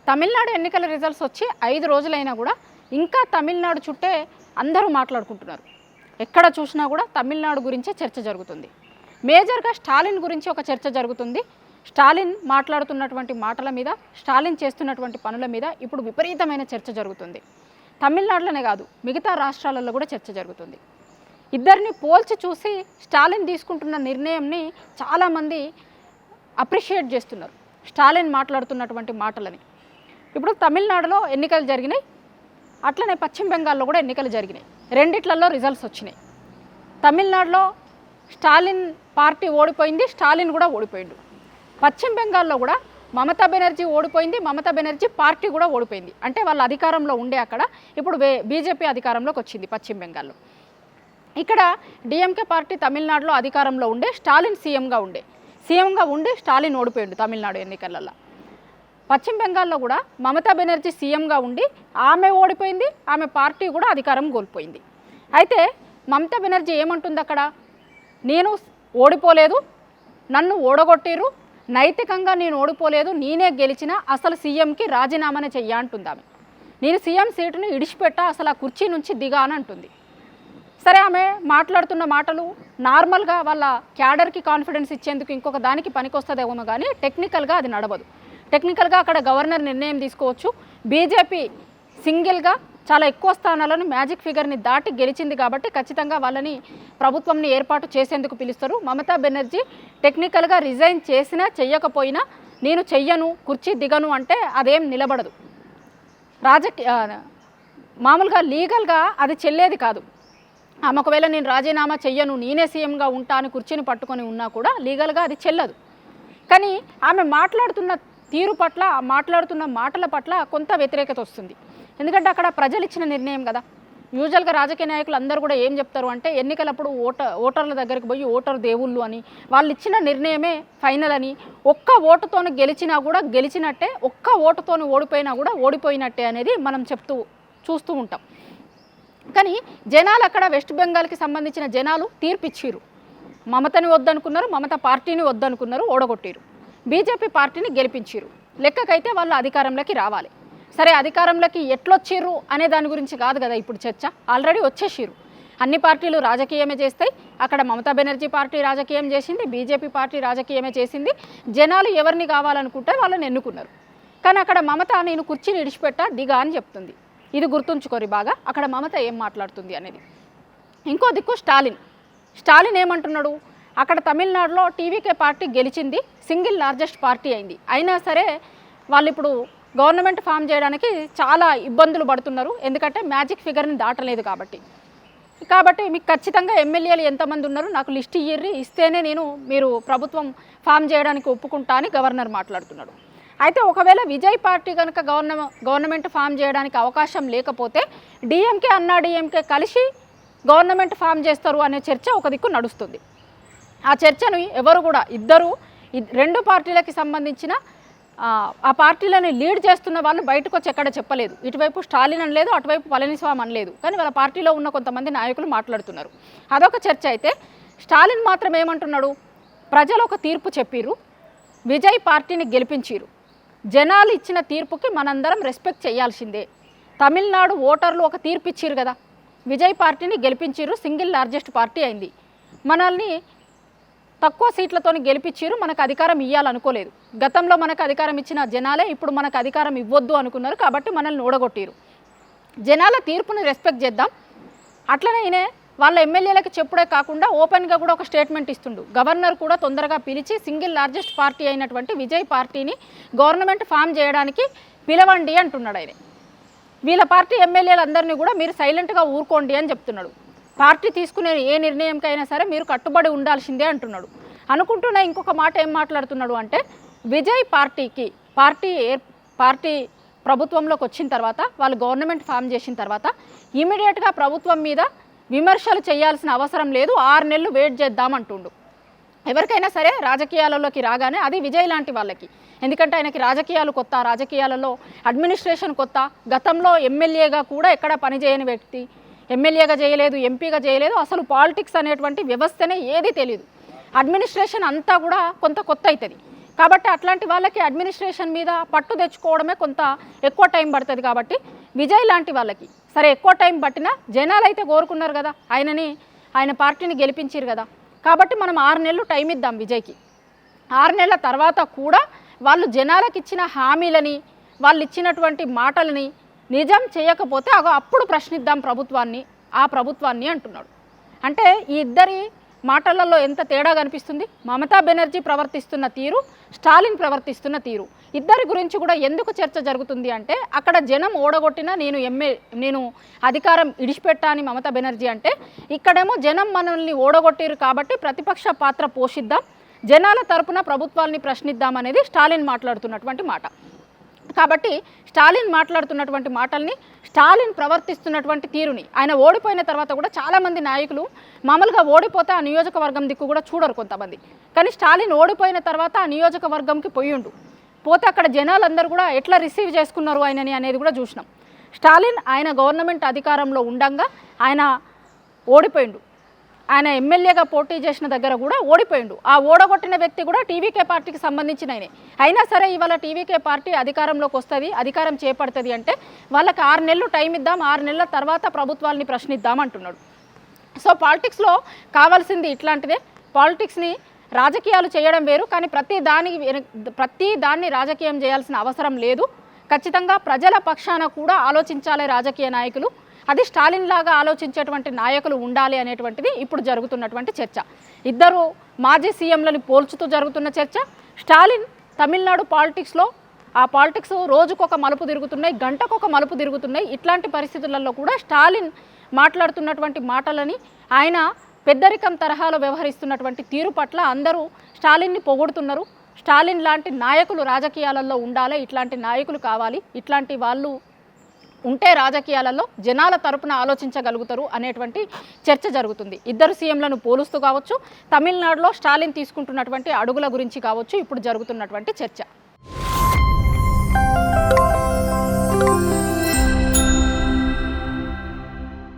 తమిళనాడు ఎన్నికల రిజల్ట్స్ వచ్చి 5 రోజులైనా కూడా ఇంకా తమిళనాడు చుట్టే అందరూ మాట్లాడుకుంటున్నారు. ఎక్కడ చూసినా కూడా తమిళనాడు గురించే చర్చ జరుగుతుంది. మేజర్గా స్టాలిన్ గురించి ఒక చర్చ జరుగుతుంది. స్టాలిన్ మాట్లాడుతున్నటువంటి మాటల మీద, స్టాలిన్ చేస్తున్నటువంటి పనుల మీద ఇప్పుడు విపరీతమైన చర్చ జరుగుతుంది. తమిళనాడులోనే కాదు, మిగతా రాష్ట్రాలలో కూడా చర్చ జరుగుతుంది. ఇద్దరిని పోల్చి చూసి స్టాలిన్ తీసుకుంటున్న నిర్ణయంని చాలామంది అప్రిషియేట్ చేస్తున్నారు, స్టాలిన్ మాట్లాడుతున్నటువంటి మాటలని. ఇప్పుడు తమిళనాడులో ఎన్నికలు జరిగినాయి, అట్లనే పశ్చిమ బెంగాల్లో కూడా ఎన్నికలు జరిగినాయి. రెండిట్లలో రిజల్ట్స్ వచ్చినాయి. తమిళనాడులో స్టాలిన్ పార్టీ ఓడిపోయింది, స్టాలిన్ కూడా ఓడిపోయిండు. పశ్చిమ బెంగాల్లో కూడా మమతా బెనర్జీ ఓడిపోయింది, మమతా బెనర్జీ పార్టీ కూడా ఓడిపోయింది. అంటే వాళ్ళ అధికారంలో ఉండే అక్కడ ఇప్పుడు బీజేపీ అధికారంలోకి వచ్చింది పశ్చిమ బెంగాల్లో. ఇక్కడ డిఎంకే పార్టీ తమిళనాడులో అధికారంలో ఉండే, స్టాలిన్ సీఎంగా ఉండే స్టాలిన్ ఓడిపోయిండు తమిళనాడు ఎన్నికలలో. పశ్చిమ బెంగాల్లో కూడా మమతా బెనర్జీ సీఎంగా ఉండి ఆమె ఓడిపోయింది, ఆమె పార్టీ కూడా అధికారం కోల్పోయింది. అయితే మమతా బెనర్జీ ఏమంటుంది అక్కడ, నేను ఓడిపోలేదు, నన్ను ఓడగొట్టిరు, నైతికంగా నేను ఓడిపోలేదు, నేనే గెలిచిన, అసలు సీఎంకి రాజీనామానే చెయ్య అంటుంది ఆమె. నేను సీఎం సీటుని ఇడిచిపెట్టా, అసలు ఆ కుర్చీ నుంచి దిగా అని అంటుంది. సరే, ఆమె మాట్లాడుతున్న మాటలు నార్మల్గా వాళ్ళ క్యాడర్కి కాన్ఫిడెన్స్ ఇచ్చేందుకు ఇంకొక దానికి పనికొస్తుందేమో కానీ టెక్నికల్గా అది నడవదు. టెక్నికల్గా అక్కడ గవర్నర్ నిర్ణయం తీసుకోవచ్చు. బీజేపీ సింగిల్గా చాలా ఎక్కువ స్థానాలను మ్యాజిక్ ఫిగర్ని దాటి గెలిచింది కాబట్టి ఖచ్చితంగా వాళ్ళని ప్రభుత్వంని ఏర్పాటు చేసేందుకు పిలుస్తారు. మమతా బెనర్జీ టెక్నికల్గా రిజైన్ చేసినా చెయ్యకపోయినా నేను చెయ్యను, కుర్చీ దిగను అంటే అదేం నిలబడదు. మామూలుగా లీగల్గా అది చెల్లేది కాదు. ఆమె ఒకవేళ నేను రాజీనామా చెయ్యను, నేనే సీఎంగా ఉంటా అని కుర్చీని పట్టుకొని ఉన్నా కూడా లీగల్గా అది చెల్లదు. కానీ ఆమె మాట్లాడుతున్న తీరు పట్ల, మాట్లాడుతున్న మాటల పట్ల కొంత వ్యతిరేకత వస్తుంది. ఎందుకంటే అక్కడ ప్రజలు ఇచ్చిన నిర్ణయం కదా. యూజువల్గా రాజకీయ నాయకులు అందరూ కూడా ఏం చెప్తారు అంటే, ఎన్నికలప్పుడు ఓటర్ల దగ్గరికి పోయి ఓటరు దేవుళ్ళు అని, వాళ్ళు ఇచ్చిన నిర్ణయమే ఫైనల్ అని, ఒక్క ఓటుతోని గెలిచినా కూడా గెలిచినట్టే, ఒక్క ఓటుతోని ఓడిపోయినా కూడా ఓడిపోయినట్టే అనేది మనం చూస్తూ ఉంటాం. కానీ జనాలు అక్కడ వెస్ట్ బెంగాల్కి సంబంధించిన జనాలు తీర్పిచ్చిరు. మమతని వద్దనుకున్నారు, మమత పార్టీని వద్దనుకున్నారు, ఓడగొట్టిరు. బీజేపీ పార్టీని గెలిపించిరు. లెక్కకైతే వాళ్ళు అధికారంలోకి రావాలి. సరే, అధికారంలోకి ఎట్లొచ్చిర్రు అనే దాని గురించి కాదు కదా ఇప్పుడు చర్చ. ఆల్రెడీ వచ్చేసిరు. అన్ని పార్టీలు రాజకీయమే చేస్తాయి. అక్కడ మమతా బెనర్జీ పార్టీ రాజకీయం చేసింది, బీజేపీ పార్టీ రాజకీయమే చేసింది. జనాలు ఎవరిని కావాలనుకుంటే వాళ్ళని ఎన్నుకున్నారు. కానీ అక్కడ మమత నేను కుర్చీని ఇడిచిపెట్టా, దిగా అని చెప్తుంది. ఇది గుర్తుంచుకోరి బాగా, అక్కడ మమత ఏం మాట్లాడుతుంది అనేది. ఇంకో దిక్కు స్టాలిన్ ఏమంటున్నాడు, అక్కడ తమిళనాడులో టీవీకే పార్టీ గెలిచింది, సింగిల్ లార్జెస్ట్ పార్టీ అయింది, అయినా సరే వాళ్ళు ఇప్పుడు గవర్నమెంట్ ఫామ్ చేయడానికి చాలా ఇబ్బందులు పడుతున్నారు, ఎందుకంటే మ్యాజిక్ ఫిగర్ని దాటలేదు కాబట్టి మీకు ఖచ్చితంగా ఎమ్మెల్యేలు ఎంతమంది ఉన్నారు నాకు లిస్ట్ ఇస్తేనే మీరు ప్రభుత్వం ఫామ్ చేయడానికి ఒప్పుకుంటా అని గవర్నర్ మాట్లాడుతున్నాడు. అయితే ఒకవేళ విజయ్ పార్టీ కనుక గవర్నమెంట్ ఫామ్ చేయడానికి అవకాశం లేకపోతే డిఎంకే అన్నా డిఎంకే కలిసి గవర్నమెంట్ ఫామ్ చేస్తారు అనే చర్చ ఒక దిక్కు నడుస్తుంది. ఆ చర్చను ఎవరు కూడా రెండు పార్టీలకి సంబంధించిన ఆ పార్టీలను లీడ్ చేస్తున్న వాళ్ళు బయటకు వచ్చి ఎక్కడ చెప్పలేదు. ఇటువైపు స్టాలిన్ అనలేదు, అటువైపు పళనిస్వామి అనలేదు. కానీ వాళ్ళ పార్టీలో ఉన్న కొంతమంది నాయకులు మాట్లాడుతున్నారు. అదొక చర్చ. అయితే స్టాలిన్ మాత్రం ఏమంటున్నాడు, ప్రజలు ఒక తీర్పు చెప్పిర్రు, విజయ్ పార్టీని గెలిపించిరు, జనాలు ఇచ్చిన తీర్పుకి మనందరం రెస్పెక్ట్ చేయాల్సిందే. తమిళనాడు ఓటర్లు ఒక తీర్పు ఇచ్చిరు కదా, విజయ్ పార్టీని గెలిపించిరు, సింగిల్ లార్జెస్ట్ పార్టీ అయింది, మనల్ని తక్కువ సీట్లతోని గెలిపించిరు, మనకు అధికారం ఇవ్వాలనుకోలేదు. గతంలో మనకు అధికారం ఇచ్చిన జనాలే ఇప్పుడు మనకు అధికారం ఇవ్వద్దు అనుకున్నారు, కాబట్టి మనల్ని ఓడగొట్టిరు. జనాల తీర్పుని రెస్పెక్ట్ చేద్దాం. అట్లనే వాళ్ళ ఎమ్మెల్యేలకు చెప్పుడే కాకుండా ఓపెన్గా కూడా ఒక స్టేట్మెంట్ ఇస్తుండు. గవర్నర్ కూడా తొందరగా పిలిచి సింగిల్ లార్జెస్ట్ పార్టీ అయినటువంటి విజయ్ పార్టీని గవర్నమెంట్ ఫామ్ చేయడానికి పిలవండి అంటున్నాడు ఆయన. వీళ్ళ పార్టీ ఎమ్మెల్యేలందరినీ కూడా మీరు సైలెంట్గా ఊరుకోండి అని చెప్తున్నాడు. పార్టీ తీసుకునే ఏ నిర్ణయంకైనా సరే మీరు కట్టుబడి ఉండాల్సిందే అంటున్నాడు. అనుకుంటున్న ఇంకొక మాట ఏం మాట్లాడుతున్నాడు అంటే, విజయ్ పార్టీ ప్రభుత్వంలోకి వచ్చిన తర్వాత, వాళ్ళు గవర్నమెంట్ ఫామ్ చేసిన తర్వాత ఇమీడియట్గా ప్రభుత్వం మీద విమర్శలు చేయాల్సిన అవసరం లేదు, 6 నెలలు వెయిట్ చేద్దామంటుండు. ఎవరికైనా సరే రాజకీయాలలోకి రాగానే, అది విజయ్ లాంటి వాళ్ళకి, ఎందుకంటే ఆయనకి రాజకీయాలు కొత్త, రాజకీయాలలో అడ్మినిస్ట్రేషన్ కొత్త, గతంలో ఎమ్మెల్యేగా కూడా ఎక్కడ పనిచేయని వ్యక్తి, ఎమ్మెల్యేగా చేయలేదు, ఎంపీగా చేయలేదు, అసలు పాలిటిక్స్ అనేటువంటి వ్యవస్థనే ఏది తెలియదు. అడ్మినిస్ట్రేషన్ అంతా కూడా కొంత కొత్త అవుతుంది. కాబట్టి అట్లాంటి వాళ్ళకి అడ్మినిస్ట్రేషన్ మీద పట్టు తెచ్చుకోవడమే కొంత ఎక్కువ టైం పడుతుంది. కాబట్టి విజయ్ లాంటి వాళ్ళకి సరే ఎక్కువ టైం పట్టినా జనాలు అయితే కోరుకున్నారు కదా, ఆయన పార్టీని గెలిపించారు కదా, కాబట్టి మనం 6 నెలలు టైం ఇద్దాం విజయ్కి. 6 నెలల తర్వాత కూడా వాళ్ళు జనాలకు ఇచ్చిన హామీలని, వాళ్ళు ఇచ్చినటువంటి మాటలని నిజం చేయకపోతే అప్పుడు ప్రశ్నిద్దాం ఆ ప్రభుత్వాన్ని అంటున్నాడు. అంటే ఈ ఇద్దరి మాటలలో ఎంత తేడా కనిపిస్తుంది. మమతా బెనర్జీ ప్రవర్తిస్తున్న తీరు, స్టాలిన్ ప్రవర్తిస్తున్న తీరు, ఇద్దరి గురించి కూడా ఎందుకు చర్చ జరుగుతుంది అంటే అక్కడ జనం ఓడగొట్టినా నేను అధికారం ఇడిచిపెట్టా అని మమతా బెనర్జీ అంటే, ఇక్కడేమో జనం మనల్ని ఓడగొట్టారు కాబట్టి ప్రతిపక్ష పాత్ర పోషిద్దాం, జనాల తరపున ప్రభుత్వాన్ని ప్రశ్నిద్దాం అనేది స్టాలిన్ మాట్లాడుతున్నటువంటి మాట. కాబట్టి స్టాలిన్ మాట్లాడుతున్నటువంటి మాటల్ని, స్టాలిన్ ప్రవర్తిస్తున్నటువంటి తీరుని, ఆయన ఓడిపోయిన తర్వాత కూడా చాలామంది నాయకులు మామూలుగా ఓడిపోతే ఆ నియోజకవర్గం దిక్కు కూడా చూడరు కొంతమంది, కానీ స్టాలిన్ ఓడిపోయిన తర్వాత ఆ నియోజకవర్గంకి పోతే అక్కడ జనాలందరూ కూడా ఎట్లా రిసీవ్ చేసుకున్నారు ఆయనని అనేది కూడా చూసినాం. స్టాలిన్ ఆయన గవర్నమెంట్ అధికారంలో ఉండంగా ఆయన ఓడిపోయిండు, ఆయన ఎమ్మెల్యేగా పోటీ చేసిన దగ్గర కూడా ఓడిపోయిండు. ఆ ఓడగొట్టిన వ్యక్తి కూడా టీవీకే పార్టీకి సంబంధించిన అయినా సరే ఇవాళ టీవీకే పార్టీ అధికారంలోకి వస్తుంది, అధికారం చేపడుతుంది అంటే వాళ్ళకి 6 నెలలు టైం ఇద్దాం, 6 నెలల తర్వాత ప్రభుత్వాన్ని ప్రశ్నిద్దాం అంటున్నాడు. సో పాలిటిక్స్లో కావాల్సింది ఇట్లాంటిదే. పాలిటిక్స్ని రాజకీయాలు చేయడం వేరు, కానీ ప్రతి దాన్ని రాజకీయం చేయాల్సిన అవసరం లేదు. ఖచ్చితంగా ప్రజల పక్షాన కూడా ఆలోచించాలి రాజకీయ నాయకులు, అది స్టాలిన్ లాగా ఆలోచించేటువంటి నాయకులు ఉండాలి అనేటువంటిది ఇప్పుడు జరుగుతున్నటువంటి చర్చ. ఇద్దరు మాజీ సీఎంలను పోల్చుతూ జరుగుతున్న చర్చ. స్టాలిన్ తమిళనాడు పాలిటిక్స్లో ఆ పాలిటిక్స్ రోజుకొక మలుపు తిరుగుతున్నాయి, గంటకొక మలుపు తిరుగుతున్నాయి. ఇట్లాంటి పరిస్థితులలో కూడా స్టాలిన్ మాట్లాడుతున్నటువంటి మాటలని, ఆయన పెద్దరికం తరహాలో వ్యవహరిస్తున్నటువంటి తీరు పట్ల అందరూ స్టాలిన్ని పొగుడుతున్నారు. స్టాలిన్ లాంటి నాయకులు రాజకీయాలలో ఉండాలి, ఇట్లాంటి నాయకులు కావాలి, ఇట్లాంటి వాళ్ళు ఉంటే రాజకీయాలలో జనాల తరపున ఆలోచించగలుగుతారు అనేటువంటి చర్చ జరుగుతుంది. ఇద్దరు సీఎంలను పోలుస్తూ కావచ్చు, తమిళనాడులో స్టాలిన్ తీసుకుంటున్నటువంటి అడుగుల గురించి కావచ్చు ఇప్పుడు జరుగుతున్నటువంటి చర్చ.